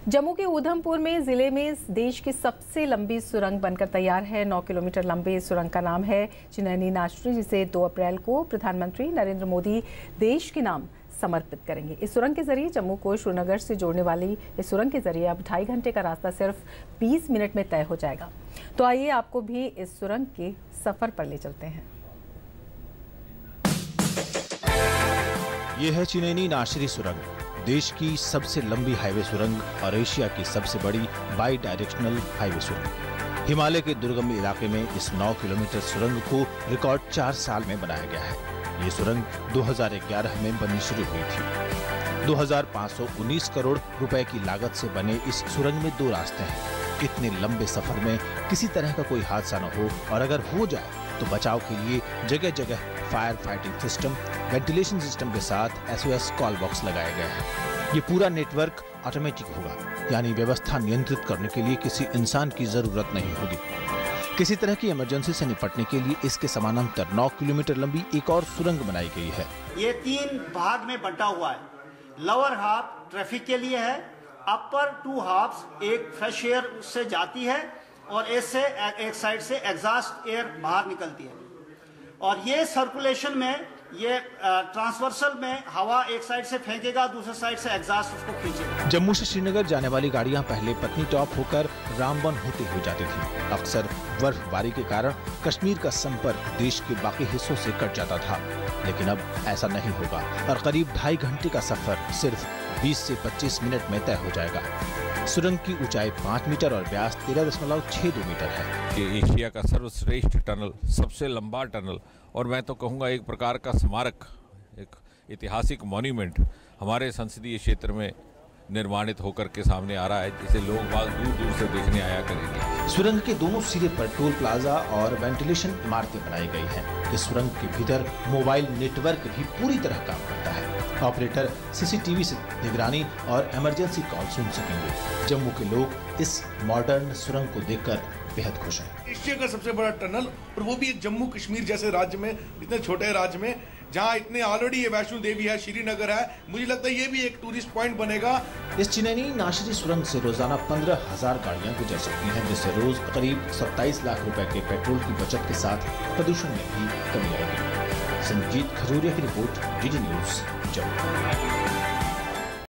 जम्मू के उधमपुर में जिले में देश की सबसे लंबी सुरंग बनकर तैयार है। 9 किलोमीटर लंबी इस सुरंग का नाम है चिनैनी नाशरी, जिसे 2 अप्रैल को प्रधानमंत्री नरेंद्र मोदी देश के नाम समर्पित करेंगे। इस सुरंग के जरिए जम्मू को श्रीनगर से जोड़ने वाली इस सुरंग के जरिए अब 2.5 घंटे का रास्ता सिर्फ 20 मिनट में तय हो जाएगा। तो आइए आपको भी इस सुरंग के सफर पर ले चलते हैं। ये है चिनैनी नाशरी सुरंग, देश की सबसे लंबी हाईवे सुरंग और एशिया की सबसे बड़ी बाई डायरेक्शनल हाईवे सुरंग। हिमालय के दुर्गम इलाके में इस 9 किलोमीटर सुरंग को रिकॉर्ड 4 साल में बनाया गया है। ये सुरंग 2011 में बननी शुरू हुई थी। 2519 करोड़ रुपए की लागत से बने इस सुरंग में 2 रास्ते हैं। इतने लंबे सफर में किसी तरह का कोई हादसा न हो, और अगर हो जाए तो बचाव के लिए जगह जगह fire fighting system, ventilation system के साथ SOS कॉल बॉक्स लगाए गए हैं। ये पूरा नेटवर्क ऑटोमेटिक होगा, यानी व्यवस्था नियंत्रित करने के लिए किसी इंसान की जरूरत नहीं होगी। किसी तरह की इमरजेंसी से निपटने के लिए इसके समानांतर 9 किलोमीटर लंबी एक और सुरंग बनाई गई है। ये 3 भाग में बंटा हुआ है। लोअर हाफ ट्रैफिक के लिए है, अपर 2 हाफ्स एक फ्रेश एयर से जाती है और इससे एक साइड से एग्जॉस्ट एयर बाहर निकलती है, और ये सर्कुलेशन में ये ट्रांसवर्सल में हवा एक साइड से फेंकेगा, दूसरे साइड से एग्जॉस्ट उसको खींचेगा। जम्मू से श्रीनगर जाने वाली गाड़ियां पहले पत्नी टॉप होकर रामबन होते हुए जाती थी। अक्सर बर्फबारी के कारण कश्मीर का संपर्क देश के बाकी हिस्सों से कट जाता था, लेकिन अब ऐसा नहीं होगा और करीब 2.5 घंटे का सफर सिर्फ 20 से 25 मिनट में तय हो जाएगा। सुरंग की ऊंचाई 5 मीटर और व्यास 13.62 मीटर है। ये एशिया का सर्वश्रेष्ठ टनल, सबसे लंबा टनल, और मैं तो कहूँगा एक प्रकार का स्मारक, एक ऐतिहासिक मॉन्यूमेंट हमारे संसदीय क्षेत्र में निर्माणित होकर के सामने आ रहा है, जिसे लोग बाग दूर दूर से देखने आया करेंगे। सुरंग के दोनों सिरे पर टोल प्लाजा और वेंटिलेशन इमारतें बनाई गई हैं। इस सुरंग के भीतर मोबाइल नेटवर्क भी पूरी तरह काम करता है। ऑपरेटर CCTV से निगरानी और इमरजेंसी कॉल सुन सकेंगे। जम्मू के लोग इस मॉडर्न सुरंग को देखकर बेहद खुश हैं। एशिया का सबसे बड़ा टनल, और वो भी एक जम्मू कश्मीर जैसे राज्य में, इतने छोटे राज्य में, जहां इतने ऑलरेडी ये वैष्णो देवी है, श्रीनगर है, मुझे लगता है ये भी एक टूरिस्ट पॉइंट बनेगा। इस चिनैनी नाशरी सुरंग से रोजाना 15,000 गाड़ियां गुजर सकती हैं, जिससे रोज करीब 27 लाख रुपए के पेट्रोल की बचत के साथ प्रदूषण में भी कमी आएगी। संजीत खजूरिया की रिपोर्ट, DD न्यूज, जम्मू।